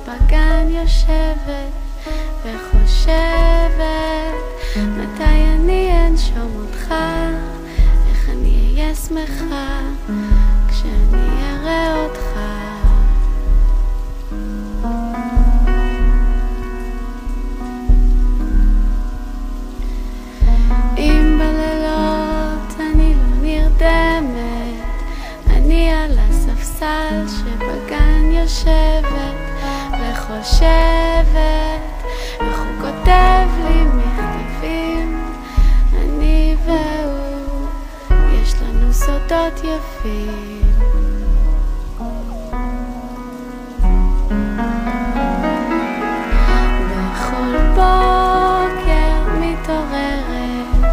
שבגן יושבת וחושבת מתי אני אנשום אותך, איך אני אהיה שמחה כשאני אראה אותך. אם בלילות אני לא נרדמת, אני על הספסל שבגן יושבת וחושבת איך הוא כותב לי מכתבים, אני והוא יש לנו סודות יפים. בכל בוקר מתעוררת,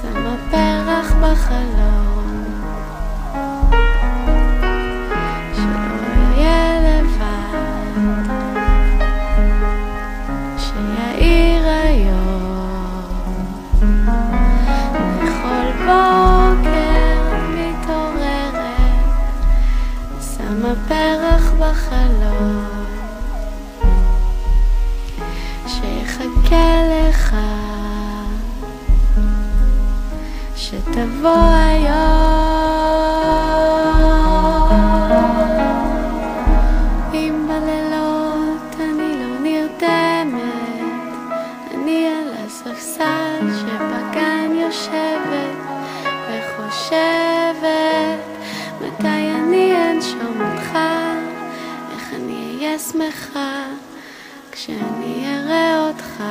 שמה פרח בחלום, שלא יהיה לבד, שיעיר היום. בכל בוקר מתעוררת, שמה פרח בחלום, שיחכה לך שתבוא היום. אם בלילות אני לא נרדמת, אני על הספסל שבגן יושבת וחושבת מתי אני אנשום אותך, איך אני אהיה שמחה כשאני אראה אותך.